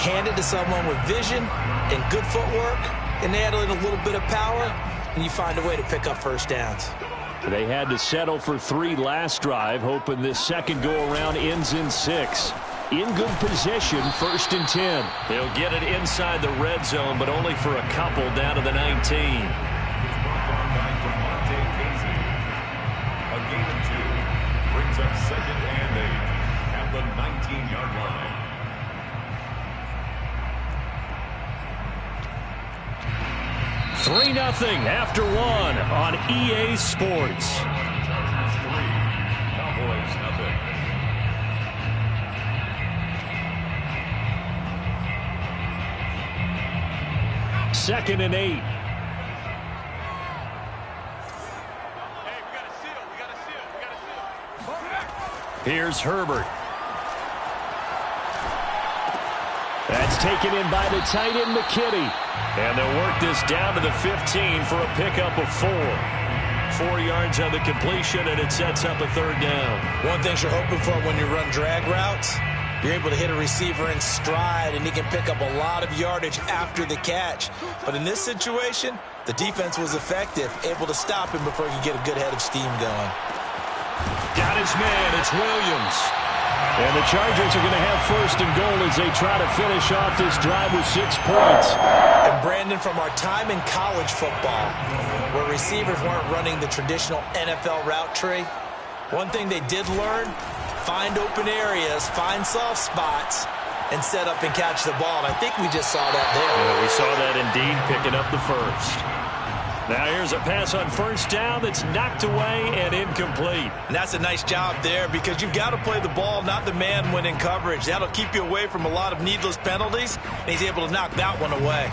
hand it to someone with vision and good footwork, and add in a little bit of power, and you find a way to pick up first downs. They had to settle for 3 last drive, hoping this second go-around ends in 6. In good position, 1st and 10. They'll get it inside the red zone, but only for a couple down to the 19. A gain of 2 brings up 2nd and 8 at the 19-yard line. Three 0 after 1 on EA Sports. Chargers 3, Cowboys 0. 2nd and 8. Here's Herbert. That's taken in by the tight end, McKinney. And they'll work this down to the 15 for a pickup of 4. 4 yards on the completion, and it sets up a 3rd down. One thing you're hoping for when you run drag routes, you're able to hit a receiver in stride, and he can pick up a lot of yardage after the catch. But in this situation, the defense was effective, able to stop him before he could get a good head of steam going. Got his man. It's Williams. And the Chargers are going to have 1st and goal as they try to finish off this drive with 6 points. And Brandon, from our time in college football, where receivers weren't running the traditional NFL route tree, one thing they did learn, find open areas, find soft spots, and set up and catch the ball. And I think we just saw that there. Yeah, we saw that indeed, picking up the 1st. Now here's a pass on 1st down that's knocked away and incomplete. And that's a nice job there, because you've got to play the ball, not the man when in coverage. That'll keep you away from a lot of needless penalties, and he's able to knock that one away.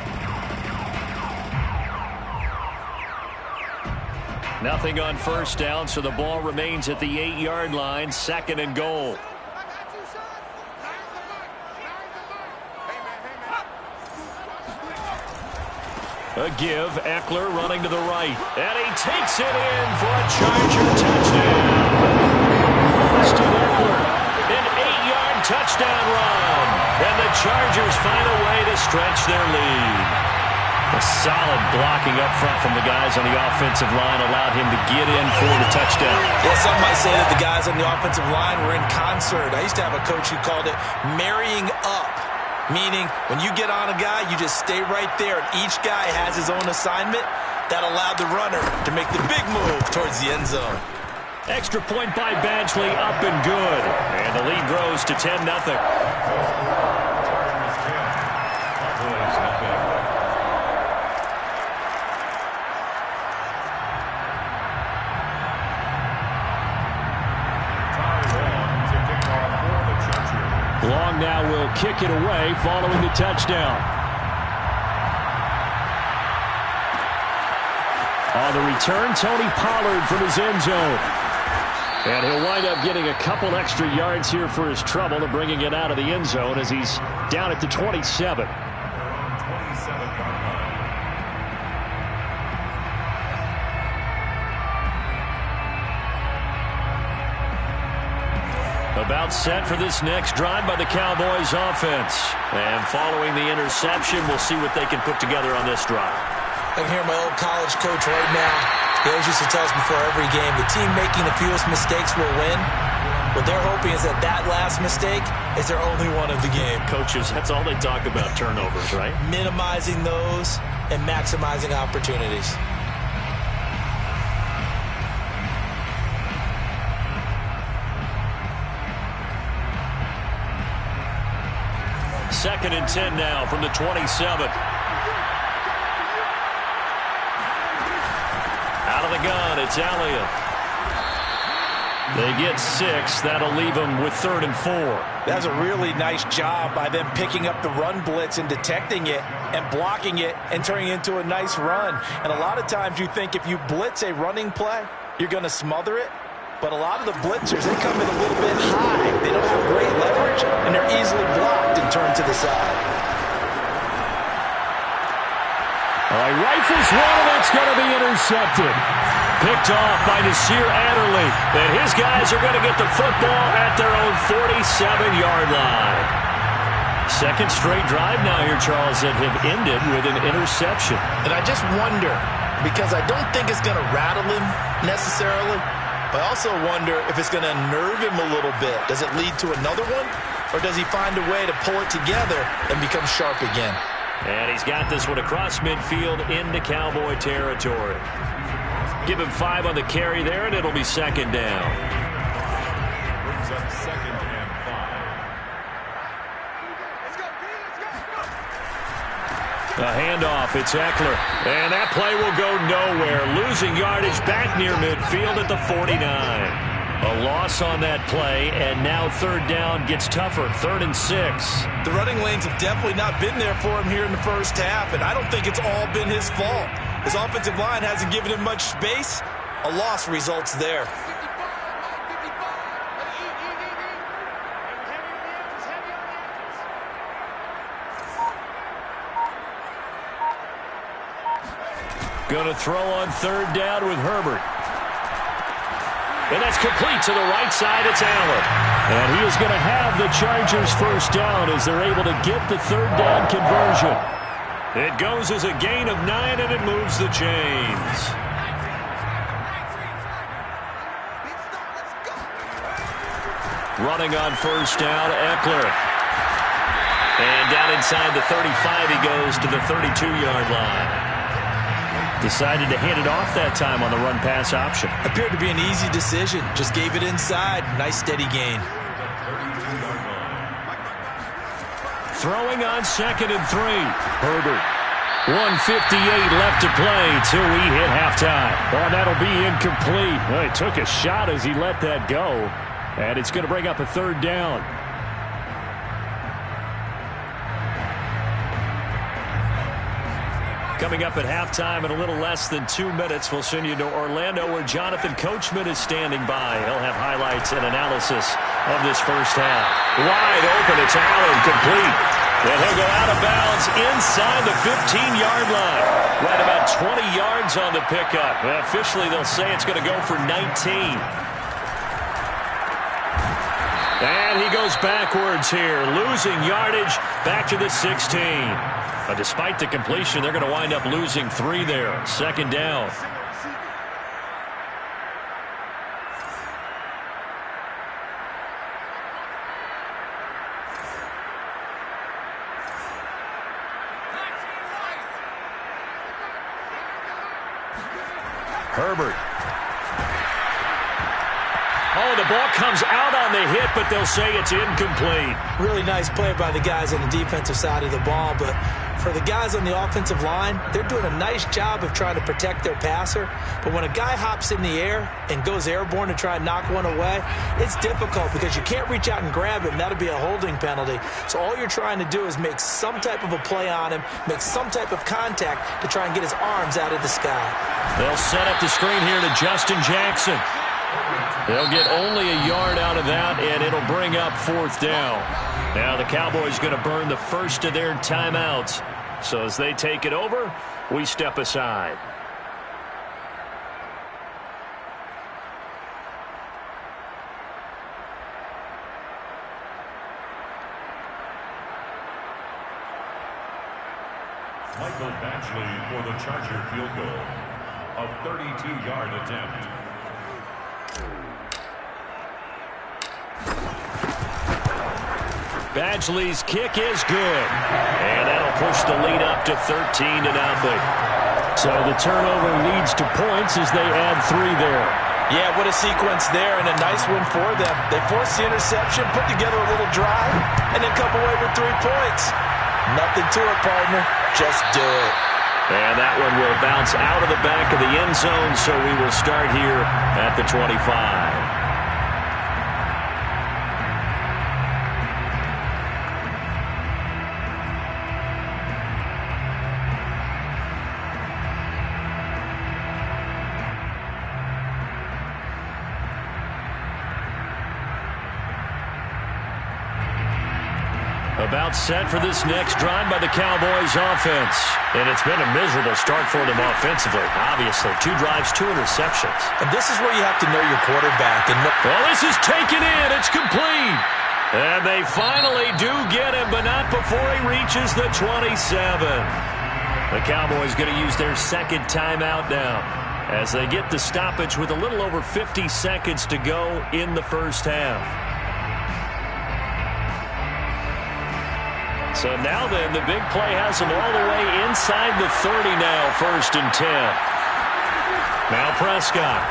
Nothing on 1st down, so the ball remains at the 8-yard line, 2nd and goal. A give, Eckler running to the right. And he takes it in for a Charger touchdown. Austin Eckler, an 8-yard touchdown run. And the Chargers find a way to stretch their lead. A solid blocking up front from the guys on the offensive line allowed him to get in for the touchdown. Yeah, some might say that the guys on the offensive line were in concert. I used to have a coach who called it marrying up. Meaning, when you get on a guy, you just stay right there, and each guy has his own assignment. That allowed the runner to make the big move towards the end zone. Extra point by Badgley, up and good. And the lead grows to 10-0. Chargers 10, Cowboys 0. Long now will kick it away following the touchdown. On the return, Tony Pollard from his end zone. And he'll wind up getting a couple extra yards here for his trouble and bringing it out of the end zone as he's down at the 27. About set for this next drive by the Cowboys offense. And following the interception, we'll see what they can put together on this drive. I can hear my old college coach right now. He always used to tell us before every game, the team making the fewest mistakes will win. What they're hoping is that that last mistake is their only one of the game. Coaches, that's all they talk about, turnovers, right? Minimizing those and maximizing opportunities. Second and 10 now from the 27. Out of the gun, it's Elliott. They get 6. That'll leave them with 3rd and 4. That's a really nice job by them picking up the run blitz and detecting it and blocking it and turning it into a nice run. And a lot of times you think if you blitz a running play, you're going to smother it. But a lot of the blitzers, they come in a little bit high. They don't have great leverage, and they're easily blocked and turned to the side. All right, rifles one, and it's going to be intercepted. Picked off by Nasir Adderley. And his guys are going to get the football at their own 47-yard line. Second straight drive now here, Charles, that have ended with an interception. And I just wonder, because I don't think it's going to rattle him necessarily, but I also wonder if it's going to unnerve him a little bit. Does it lead to another one? Or does he find a way to pull it together and become sharp again? And he's got this one across midfield into Cowboy territory. Give him 5 on the carry there, and it'll be second down. Brings up second and 5. A handoff, it's Eckler. And that play will go nowhere. Losing yardage back near midfield at the 49. A loss on that play, and now third down gets tougher. 3rd and 6. The running lanes have definitely not been there for him here in the first half, and I don't think it's all been his fault. His offensive line hasn't given him much space. A loss results there. Going to throw on third down with Herbert. And that's complete to the right side. It's Allen. And he is going to have the Chargers first down as they're able to get the third down conversion. It goes as a gain of 9, and it moves the chains. Running on first down, Eckler. And down inside the 35, he goes to the 32-yard line. Decided to hand it off that time on the run-pass option. Appeared to be an easy decision. Just gave it inside. Nice steady gain. Throwing on 2nd and 3. Herbert. 1:58 left to play till we hit halftime. Well, that'll be incomplete. Well, he took a shot as he let that go. And it's going to bring up a third down. Coming up at halftime in a little less than 2 minutes, we'll send you to Orlando where Jonathan Coachman is standing by. He'll have highlights and analysis of this first half. Wide open, it's Allen, complete. And he'll go out of bounds inside the 15-yard line. Right about 20 yards on the pickup. Well, officially, they'll say it's going to go for 19. And he goes backwards here, losing yardage back to the 16. Despite the completion, they're going to wind up losing 3 there. Second down. Herbert. Oh, the ball comes out on the hit, but they'll say it's incomplete. Really nice play by the guys on the defensive side of the ball, but for the guys on the offensive line, they're doing a nice job of trying to protect their passer. But when a guy hops in the air and goes airborne to try and knock one away, it's difficult because you can't reach out and grab him. That'll be a holding penalty. So all you're trying to do is make some type of a play on him, make some type of contact to try and get his arms out of the sky. They'll set up the screen here to Justin Jackson. They'll get only a yard out of that, and it'll bring up 4th down. Now the Cowboys going to burn the first of their timeouts. So as they take it over, we step aside. Michael Badgley for the Charger field goal. A 32-yard attempt. Badgley's kick is good. And that'll push the lead up to 13-0. So the turnover leads to points as they add 3 there. Yeah, what a sequence there, and a nice one for them. They forced the interception, put together a little drive, and then come away with 3 points. Nothing to it, partner. Just do it. And that one will bounce out of the back of the end zone, so we will start here at the 25. About set for this next drive by the Cowboys offense. And it's been a miserable start for them offensively. Obviously, 2 drives, 2 interceptions. And this is where you have to know your quarterback. And well, this is taken in. It's complete. And they finally do get him, but not before he reaches the 27. The Cowboys going to use their second timeout now as they get the stoppage with a little over 50 seconds to go in the first half. So now then, the big play has them all the way inside the 30 now, 1st and 10. Now Prescott.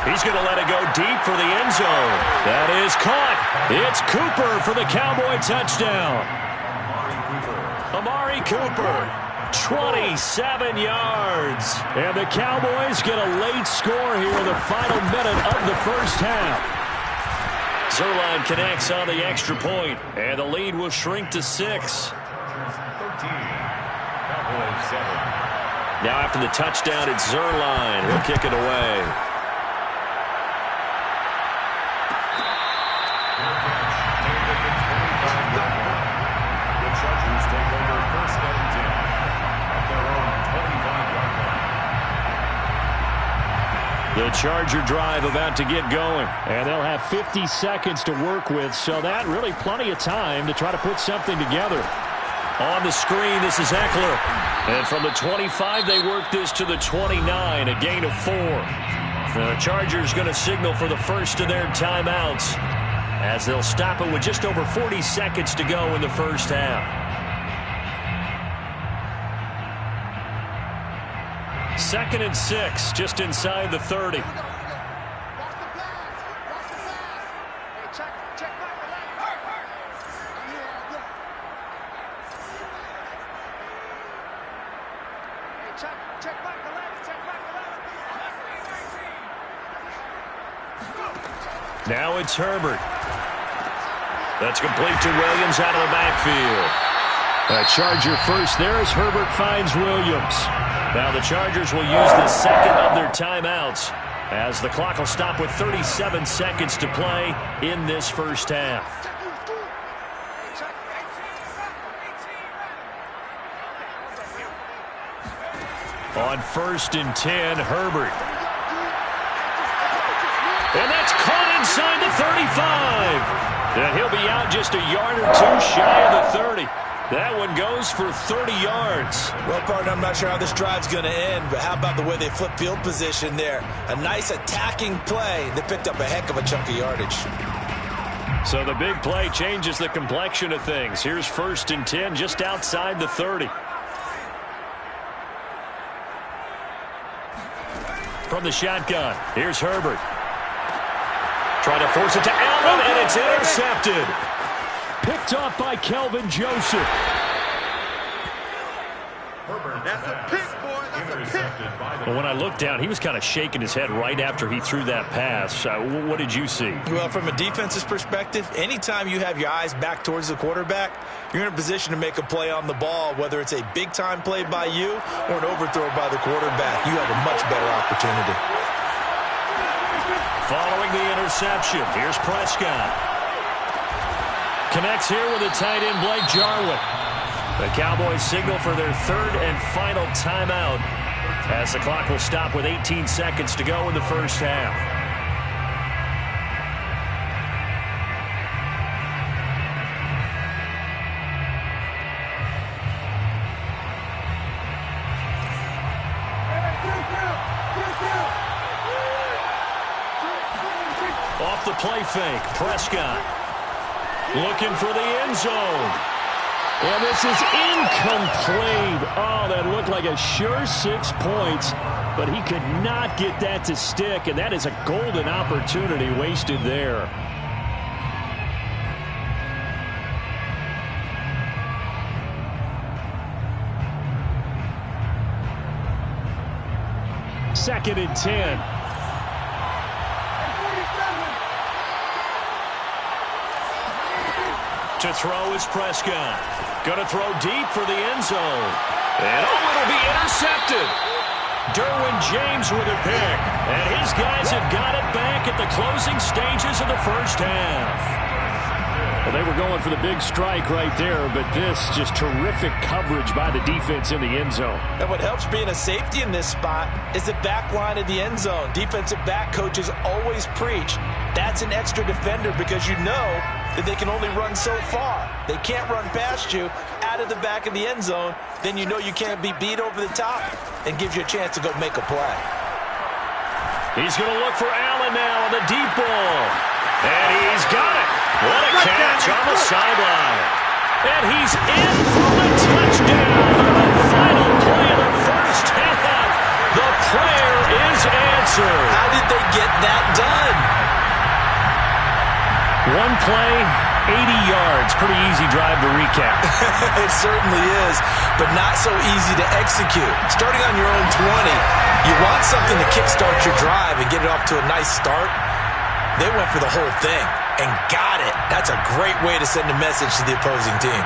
He's going to let it go deep for the end zone. That is caught. It's Cooper for the Cowboy touchdown. Amari Cooper, 27 yards. And the Cowboys get a late score here in the final minute of the first half. Zuerlein connects on the extra point, and the lead will shrink to 6. 13. Cowboys 7. Now after the touchdown, it's Zuerlein. He'll kick it away. The Charger drive about to get going. And they'll have 50 seconds to work with, so that really plenty of time to try to put something together. On the screen, this is Ekeler. And from the 25, they work this to the 29, a gain of 4. The Chargers going to signal for the first of their timeouts as they'll stop it with just over 40 seconds to go in the first half. 2nd and 6, just inside the 30. Now it's Herbert. That's complete to Williams out of the backfield. A Charger first there as Herbert finds Williams. Now the Chargers will use the second of their timeouts as the clock will stop with 37 seconds to play in this first half. On 1st and 10, Herbert. And that's caught inside the 35. And he'll be out just a yard or two shy of the 30. That one goes for 30 yards. Well, partner, I'm not sure how this drive's going to end, but how about the way they flip field position there? A nice attacking play. They picked up a heck of a chunk of yardage. So the big play changes the complexion of things. Here's 1st and 10 just outside the 30. From the shotgun, here's Herbert. Trying to force it to Allen, and it's intercepted. Picked off by Kelvin Joseph. That's a pick, boy. That's a pick. Well, when I looked down, he was kind of shaking his head right after he threw that pass. What did you see? Well, from a defense's perspective, anytime you have your eyes back towards the quarterback, you're in a position to make a play on the ball, whether it's a big-time play by you or an overthrow by the quarterback. You have a much better opportunity. Following the interception, here's Prescott. Connects here with the tight end, Blake Jarwin. The Cowboys signal for their 3rd and final timeout as the clock will stop with 18 seconds to go in the first half. Off the play fake, Prescott. Looking for the end zone. And this is incomplete. Oh, that looked like a sure 6 points, but he could not get that to stick, and that is a golden opportunity wasted there. Second and 10. To throw is Prescott. Going to throw deep for the end zone. And it'll be intercepted. Derwin James with a pick. And his guys have got it back at the closing stages of the first half. Well, they were going for the big strike right there, but this just terrific coverage by the defense in the end zone. And what helps being a safety in this spot is the back line of the end zone. Defensive back coaches always preach. That's an extra defender because you know that they can only run so far. They can't run past you out of the back of the end zone. Then you know you can't be beat over the top and gives you a chance to go make a play. He's going to look for Allen now on the deep ball. And he's got it. What a catch on the sideline. And he's in for the touchdown on the final play of the first half. The prayer is answered. How did they get that done? One play, 80 yards. Pretty easy drive to recap. It certainly is, but not so easy to execute. Starting on your own 20, you want something to kickstart your drive and get it off to a nice start. They went for the whole thing and got it. That's a great way to send a message to the opposing team.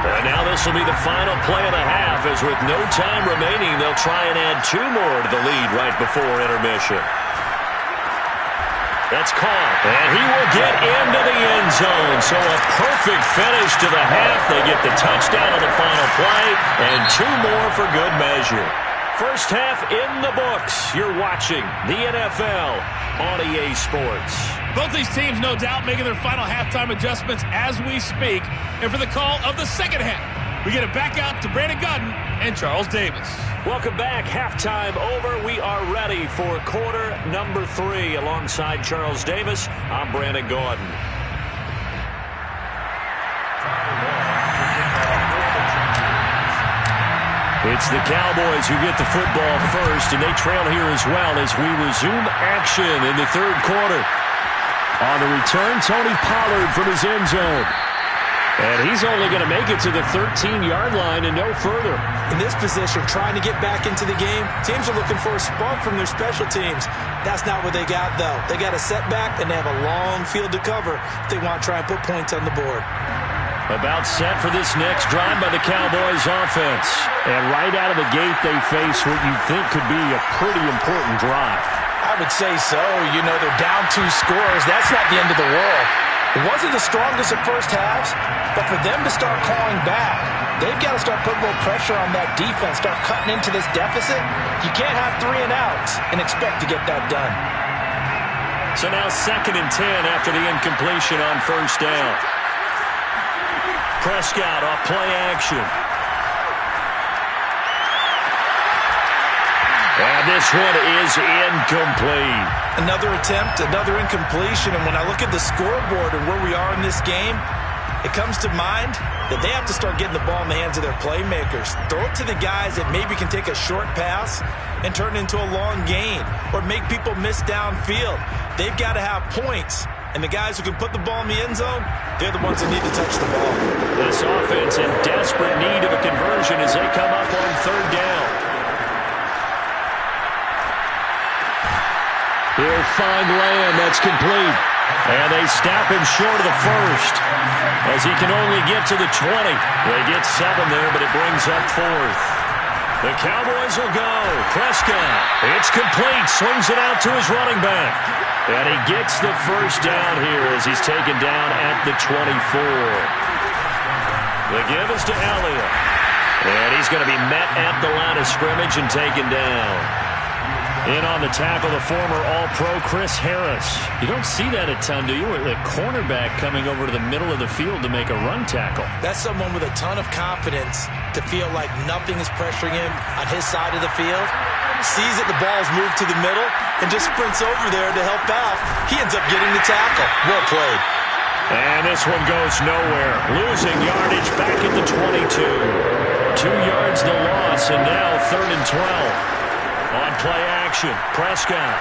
And now this will be the final play of the half, as with no time remaining, they'll try and add 2 more to the lead right before intermission. That's caught, and he will get into the end zone. So a perfect finish to the half. They get the touchdown on the final play, and 2 more for good measure. First half in the books. You're watching the NFL on EA Sports. Both these teams, no doubt, making their final halftime adjustments as we speak. And for the call of the second half, we get it back out to Brandon Gaudin and Charles Davis. Welcome back. Halftime over. We are ready for quarter number 3. Alongside Charles Davis, I'm Brandon Gaudin. It's the Cowboys who get the football first, and they trail here as well as we resume action in the third quarter. On the return, Tony Pollard from his end zone. And he's only going to make it to the 13-yard line and no further. In this position, trying to get back into the game, teams are looking for a spark from their special teams. That's not what they got, though. They got a setback, and they have a long field to cover if they want to try and put points on the board. About set for this next drive by the Cowboys offense. And right out of the gate, they face what you think could be a pretty important drive. I would say so. You know, they're down 2 scores. That's not the end of the world. It wasn't the strongest of first halves, but for them to start clawing back, they've got to start putting a little pressure on that defense, start cutting into this deficit. You can't have 3 and outs and expect to get that done. So now 2nd and 10 after the incompletion on first down. Prescott off play action. And this one is incomplete. Another attempt, another incompletion. And when I look at the scoreboard and where we are in this game, it comes to mind that they have to start getting the ball in the hands of their playmakers. Throw it to the guys that maybe can take a short pass and turn it into a long gain or make people miss downfield. They've got to have points. And the guys who can put the ball in the end zone, they're the ones that need to touch the ball. This offense in desperate need of a conversion as they come up on third down. He'll find Lamb. That's complete. And they snap him short of the first as he can only get to the 20. They get 7 there, but it brings up 4th. The Cowboys will go. Prescott. It's complete. Swings it out to his running back. And he gets the first down here as he's taken down at the 24. The give is to Elliott. And he's going to be met at the line of scrimmage and taken down. In on the tackle, the former All-Pro Chris Harris. You don't see that a ton, do you? The cornerback coming over to the middle of the field to make a run tackle. That's someone with a ton of confidence to feel like nothing is pressuring him on his side of the field. Sees that the ball's moved to the middle and just sprints over there to help out. He ends up getting the tackle. Well played. And this one goes nowhere. Losing yardage back at the 22. 2 yards the loss, and now 3rd and 12. On play action, Prescott.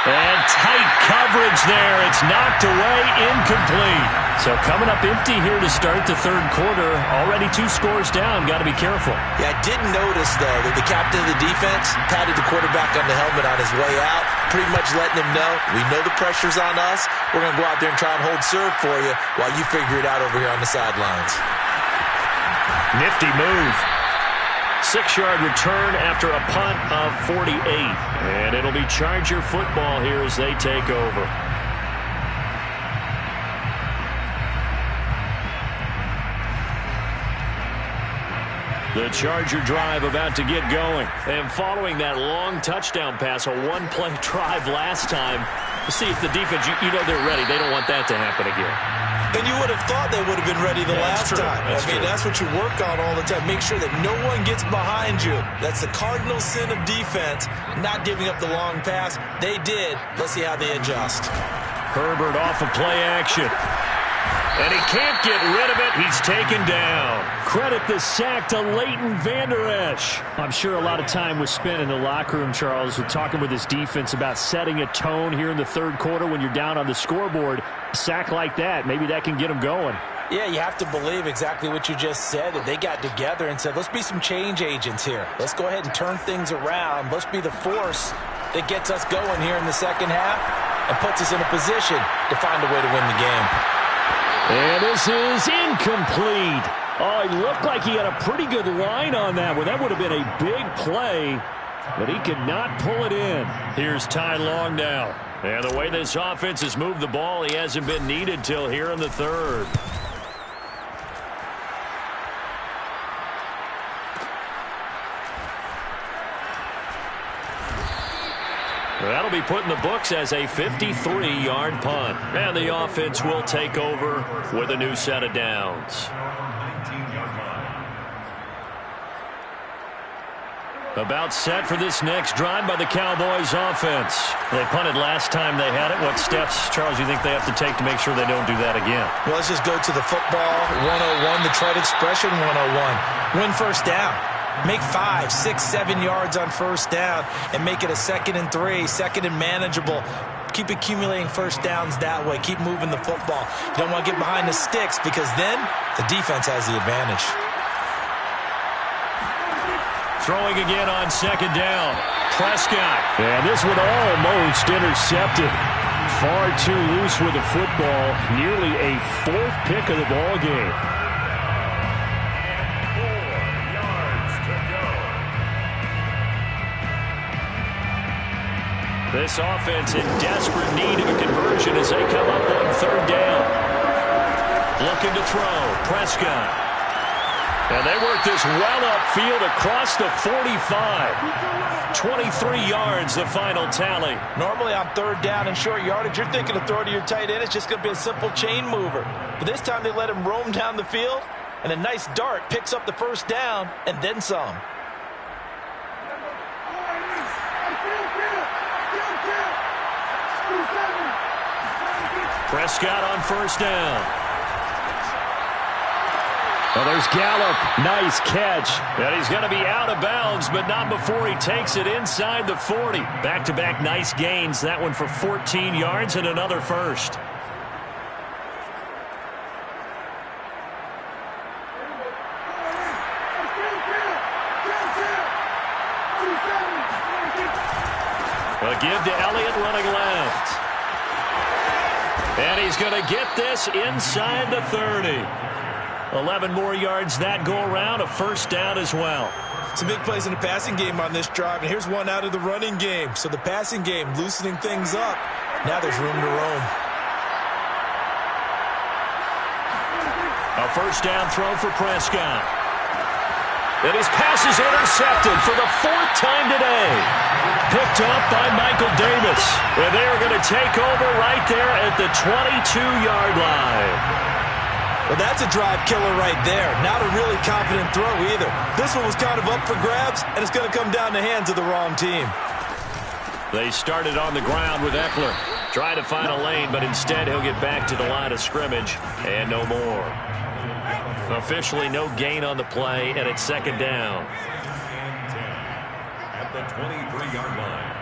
And tight coverage there. It's knocked away, incomplete. So coming up empty here to start the third quarter. Already 2 scores down. Got to be careful. Yeah, I did notice, though, that the captain of the defense patted the quarterback on the helmet on his way out, pretty much letting him know, we know the pressure's on us. We're going to go out there and try and hold serve for you while you figure it out over here on the sidelines. Nifty move. 6-yard return after a punt of 48. And it'll be Charger football here as they take over. The Charger drive about to get going. And following that long touchdown pass, a one-play drive last time, to see if the defense, you know they're ready. They don't want that to happen again. And you would have thought they would have been ready the last time. That's what you work on all the time. Make sure that no one gets behind you. That's the cardinal sin of defense, not giving up the long pass. They did. Let's see how they adjust. Herbert off of play action. And he can't get rid of it. He's taken down. Credit the sack to Leighton Vander Esch. I'm sure a lot of time was spent in the locker room, Charles, with talking with his defense about setting a tone here in the third quarter when you're down on the scoreboard. A sack like that, maybe that can get them going. Yeah, you have to believe exactly what you just said, that they got together and said, let's be some change agents here. Let's go ahead and turn things around. Let's be the force that gets us going here in the second half and puts us in a position to find a way to win the game. And this is incomplete. Oh, he looked like he had a pretty good line on that one. That would have been a big play, but he could not pull it in. Here's Ty Long now. And the way this offense has moved the ball, he hasn't been needed till here in the third. That'll be put in the books as a 53-yard punt. And the offense will take over with a new set of downs. About set for this next drive by the Cowboys offense. They punted last time they had it. What steps, Charles, you think they have to take to make sure they don't do that again? Well, let's just go to the football 101, the trade expression 101. Win first down. Make 5, 6, 7 yards on first down and make it a 2nd and 3, 2nd and manageable. Keep accumulating first downs that way. Keep moving the football. You don't want to get behind the sticks because then the defense has the advantage. Throwing again on 2nd down. Prescott. And this one almost intercepted. Far too loose with the football. Nearly a 4th pick of the ball game. This offense in desperate need of a conversion as they come up on 3rd down. Looking to throw. Prescott. And they work this well upfield across the 45. 23 yards, the final tally. Normally on 3rd down and short yardage, you're thinking of throwing to your tight end. It's just going to be a simple chain mover. But this time they let him roam down the field, and a nice dart picks up the first down and then some. Prescott on 1st down. Oh, there's Gallup. Nice catch. And he's going to be out of bounds, but not before he takes it inside the 40. Back-to-back nice gains. That one for 14 yards and another first. A give to Elliott running left. And he's going to get this inside the 30. 11 more yards that go around, a first down as well. Some big plays in the passing game on this drive, and here's one out of the running game. So the passing game loosening things up. Now there's room to roam. A first down throw for Prescott. And his pass is intercepted for the 4th time today. Picked up by Michael Davis. And they are going to take over right there at the 22-yard line. Well, that's a drive killer right there. Not a really confident throw either. This one was kind of up for grabs, and it's going to come down the hands of the wrong team. They started on the ground with Eckler. Trying to find a lane, but instead he'll get back to the line of scrimmage, and no more. Officially no gain on the play, and it's 2nd down. At the 23-yard line.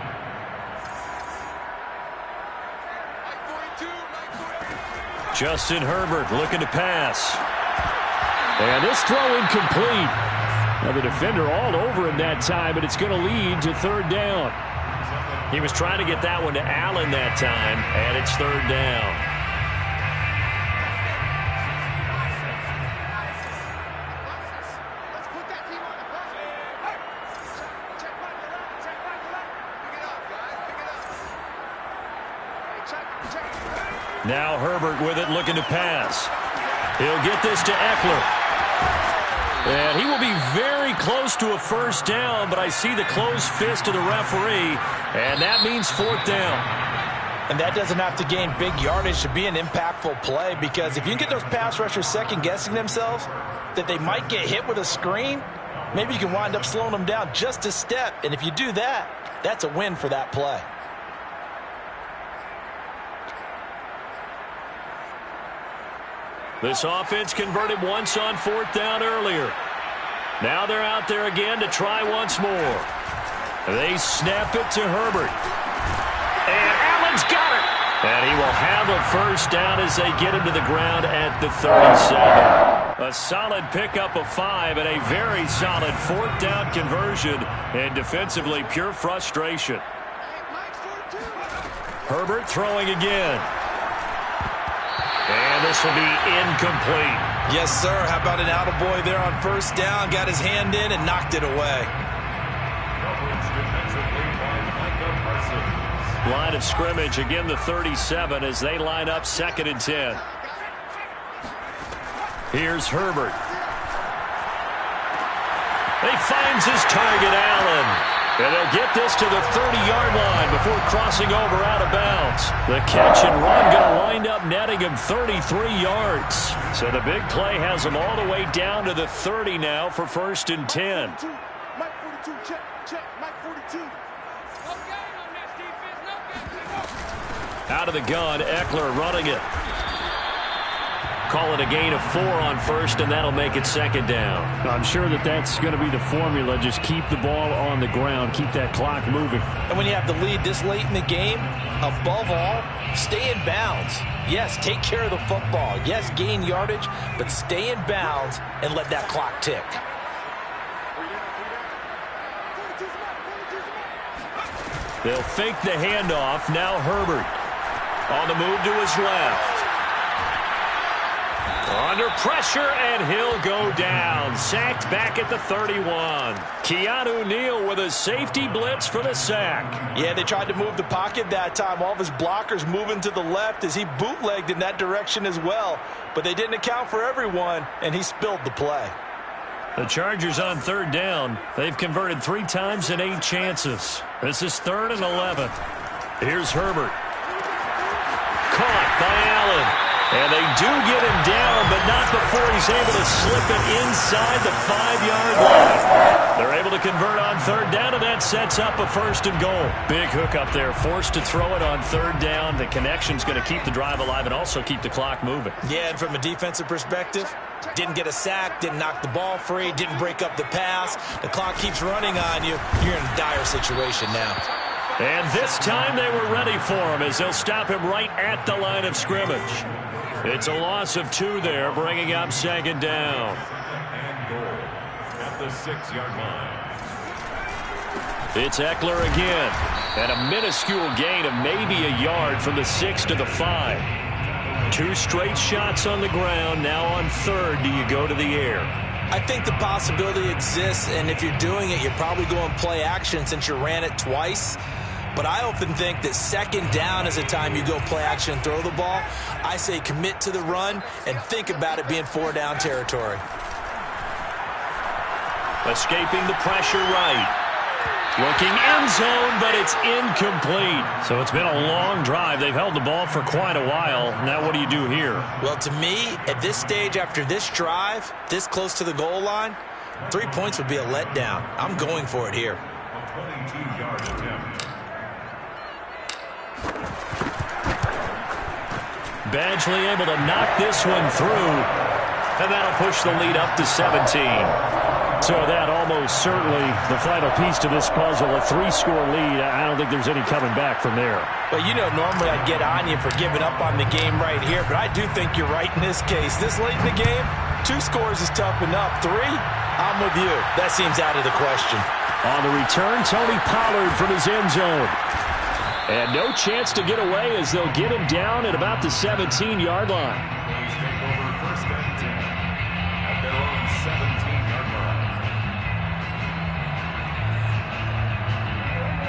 Justin Herbert looking to pass. And this throw incomplete. Now the defender all over him that time, but it's going to lead to 3rd down. He was trying to get that one to Allen that time, and it's 3rd down. Now Herbert with it, looking to pass. He'll get this to Eckler. And he will be very very close to a first down, but I see the closed fist of the referee, and that means fourth down. And that doesn't have to gain big yardage to be an impactful play, because if you can get those pass rushers second-guessing themselves that they might get hit with a screen, maybe you can wind up slowing them down just a step. And if you do that, that's a win for that play. This offense converted once on fourth down earlier. Now they're out there again to try once more. They snap it to Herbert. And Allen's got it. And he will have a first down as they get him to the ground at the 37. A solid pickup of 5 and a very solid fourth down conversion. And defensively, pure frustration. Herbert throwing again. And this will be incomplete. Yes, sir. How about an attaboy there on first down? Got his hand in and knocked it away. Line of scrimmage, again the 37 as they line up 2nd and 10. Here's Herbert. He finds his target, Allen. And they'll get this to the 30-yard line before crossing over out of bounds. The catch and run going to wind up netting him 33 yards. So the big play has him all the way down to the 30 now for 1st and 10. Mike 42, check, Mike 42. Out of the gun, Eckler running it. Call it a gain of 4 on first, and that'll make it 2nd down. I'm sure that's going to be the formula. Just keep the ball on the ground. Keep that clock moving. And when you have the lead this late in the game, above all, stay in bounds. Yes, take care of the football. Yes, gain yardage, but stay in bounds and let that clock tick. They'll fake the handoff. Now Herbert on the move to his left. Under pressure, and he'll go down. Sacked back at the 31. Keanu Neal with a safety blitz for the sack. Yeah, they tried to move the pocket that time. All of his blockers moving to the left as he bootlegged in that direction as well. But they didn't account for everyone, and he spilled the play. The Chargers on 3rd down. They've converted 3 times in 8 chances. This is 3rd and 11. Here's Herbert. Caught by Allen. And they do get him down, but not before he's able to slip it inside the 5-yard line. They're able to convert on 3rd down, and that sets up a 1st and goal. Big hook up there, forced to throw it on 3rd down. The connection's going to keep the drive alive and also keep the clock moving. Yeah, and from a defensive perspective, didn't get a sack, didn't knock the ball free, didn't break up the pass. The clock keeps running on you. You're in a dire situation now. And this time they were ready for him as they'll stop him right at the line of scrimmage. It's a loss of 2 there, bringing up 2nd down. And goal at the 6-yard line. It's Eckler again. And a minuscule gain of maybe a yard from the 6 to the 5. 2 straight shots on the ground. Now on 3rd, do you go to the air? I think the possibility exists, and if you're doing it, you're probably going play action since you ran it twice. But I often think that 2nd down is a time you go play action and throw the ball. I say commit to the run and think about it being 4-down territory. Escaping the pressure right. Looking end zone, but it's incomplete. So it's been a long drive. They've held the ball for quite a while. Now what do you do here? Well, to me, at this stage after this drive, this close to the goal line, 3 points would be a letdown. I'm going for it here. A 22-yard attempt. Badgley able to knock this one through, and that'll push the lead up to 17. So that almost certainly the final piece to this puzzle, a 3-score lead. I don't think there's any coming back from there. Well, you know, normally I'd get on you for giving up on the game right here, but I do think you're right in this case. This late in the game, 2 scores is tough enough. 3, I'm with you. That seems out of the question. On the return, Tony Pollard from his end zone. And no chance to get away as they'll get him down at about the 17-yard line. Take over 1st and 10 at their own 17-yard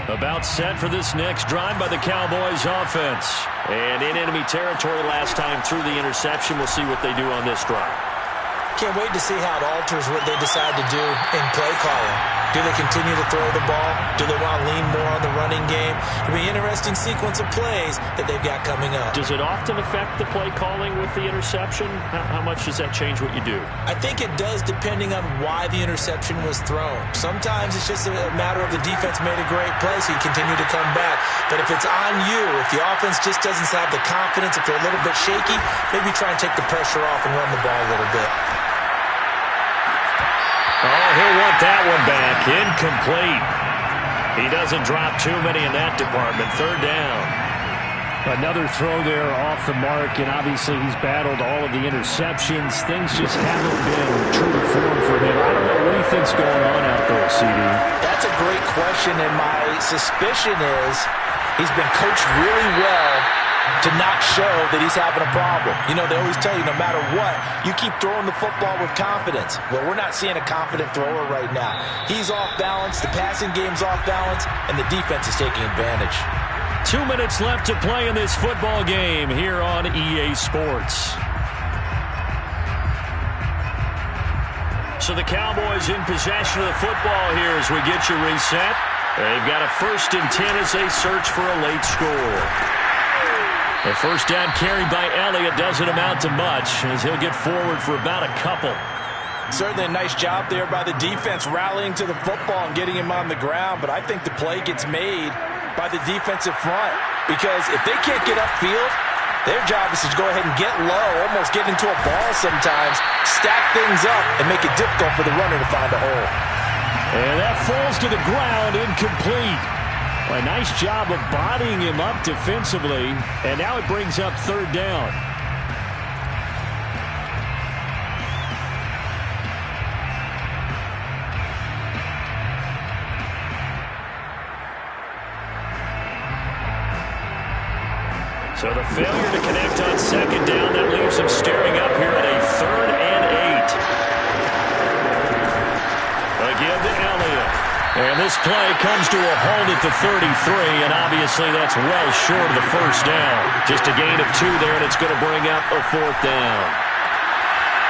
line. About set for this next drive by the Cowboys offense. And in enemy territory last time through the interception. We'll see what they do on this drive. Can't wait to see how it alters what they decide to do in play calling. Do they continue to throw the ball? Do they want to lean more on the running game? It'll be an interesting sequence of plays that they've got coming up. Does it often affect the play calling with the interception? How much does that change what you do? I think it does depending on why the interception was thrown. Sometimes it's just a matter of the defense made a great play, so you continue to come back. But if it's on you, if the offense just doesn't have the confidence, if they're a little bit shaky, maybe try and take the pressure off and run the ball a little bit. Oh, he'll want that one back. Incomplete. He doesn't drop too many in that department. Third down. Another throw there off the mark, and obviously he's battled all of the interceptions. Things just haven't been true to form for him. I don't know what he thinks going on out there, CD. That's a great question, and my suspicion is he's been coached really well to not show that he's having a problem. You know, they always tell you no matter what, you keep throwing the football with confidence. Well, we're not seeing a confident thrower right now. He's off balance, the passing game's off balance, and the defense is taking advantage. 2 minutes left to play in this football game here on EA Sports. So the Cowboys in possession of the football here as we get you reset. They've got a 1st and 10 as they search for a late score. The first down carried by Elliott doesn't amount to much as he'll get forward for about a couple. Certainly a nice job there by the defense rallying to the football and getting him on the ground, but I think the play gets made by the defensive front because if they can't get upfield, their job is to go ahead and get low, almost get into a ball sometimes, stack things up, and make it difficult for the runner to find a hole. And that falls to the ground, incomplete. A nice job of bodying him up defensively, and now it brings up 3rd down. So the failure to connect on 2nd down, that leaves him staring up here at a 3rd and 8. Again to Elliott. And this play comes to a halt at the 33, and obviously that's well short of the 1st down. Just a gain of 2 there, and it's going to bring up a 4th down.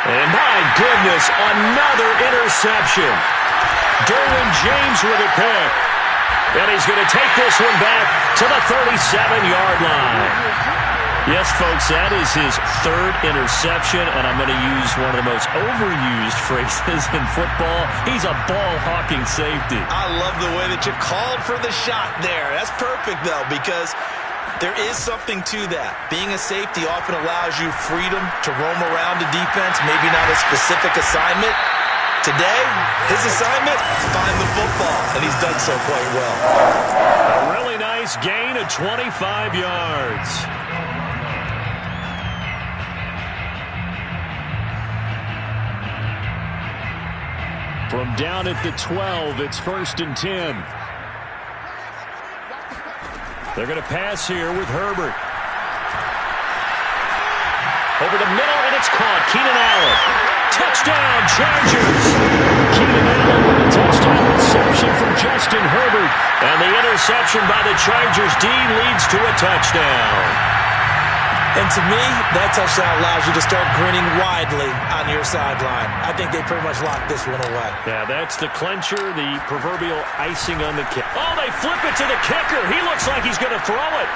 And my goodness, another interception. Derwin James with a pick. And he's going to take this one back to the 37-yard line. Yes, folks, that is his 3rd interception, and I'm going to use one of the most overused phrases in football. He's a ball-hawking safety. I love the way that you called for the shot there. That's perfect, though, because there is something to that. Being a safety often allows you freedom to roam around the defense, maybe not a specific assignment. Today, his assignment, find the football, and he's done so quite well. A really nice gain of 25 yards. From down at the 12, it's 1st and 10. They're going to pass here with Herbert. Over the middle, and it's caught. Keenan Allen. Touchdown, Chargers. Keenan Allen with a touchdown reception from Justin Herbert. And the interception by the Chargers D leads to a touchdown. And to me, that touchdown allows you to start grinning widely on your sideline. I think they pretty much locked this one away. Yeah, that's the clincher, the proverbial icing on the cake. Oh, they flip it to the kicker. He looks like he's going to throw it.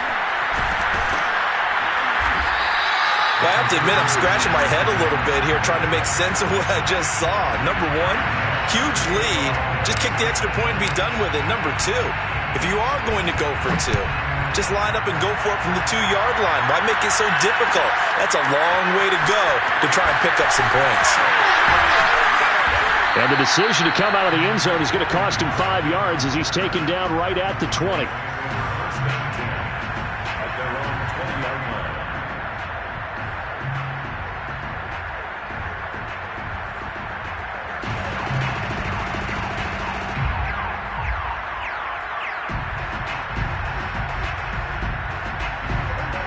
Well, I have to admit, I'm scratching my head a little bit here trying to make sense of what I just saw. Number one, huge lead. Just kick the extra point and be done with it. Number two, if you are going to go for 2, just line up and go for it from the 2-yard line. Why make it so difficult? That's a long way to go to try and pick up some points. And the decision to come out of the end zone is going to cost him 5 yards as he's taken down right at the 20.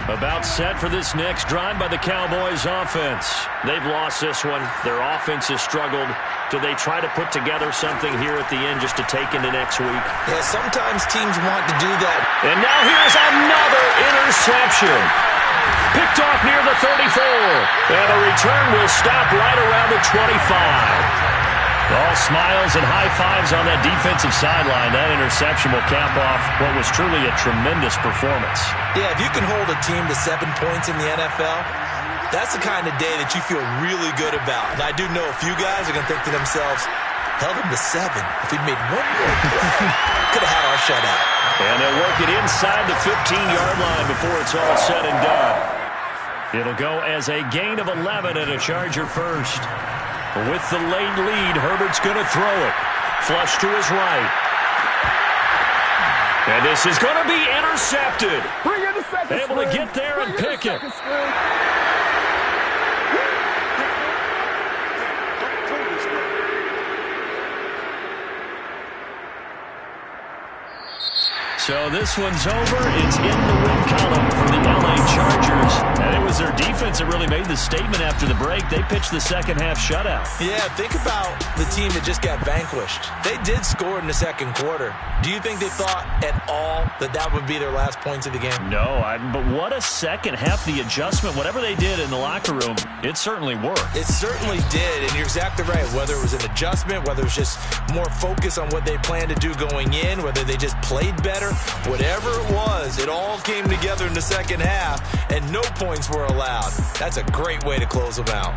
About set for this next drive by the Cowboys offense. They've lost this one. Their offense has struggled. Do they try to put together something here at the end just to take into next week? Yeah, sometimes teams want to do that. And now here's another interception. Picked off near the 34. And the return will stop right around the 25. All smiles and high fives on that defensive sideline. That interception will cap off what was truly a tremendous performance. Yeah, if you can hold a team to 7 points in the NFL, that's the kind of day that you feel really good about. And I do know a few guys are going to think to themselves, held them to 7. If we'd made one more play, could have had our shutout. And they'll work it inside the 15-yard line before it's all said and done. It'll go as a gain of 11 and a Charger first. With the late lead, Herbert's going to throw it. Flush to his right. And this is going to be intercepted. Able to get there and pick it. So this one's over. It's in the win column for the LA Chargers. And it was their defense that really made the statement after the break. They pitched the second-half shutout. Yeah, think about the team that just got vanquished. They did score in the second quarter. Do you think they thought at all that that would be their last points of the game? No, but what a second half. The adjustment, whatever they did in the locker room, it certainly worked. It certainly did, and you're exactly right. Whether it was an adjustment, whether it was just more focus on what they planned to do going in, whether they just played better, whatever it was, it all came together in the second half, and no points were allowed. That's a great way to close them out.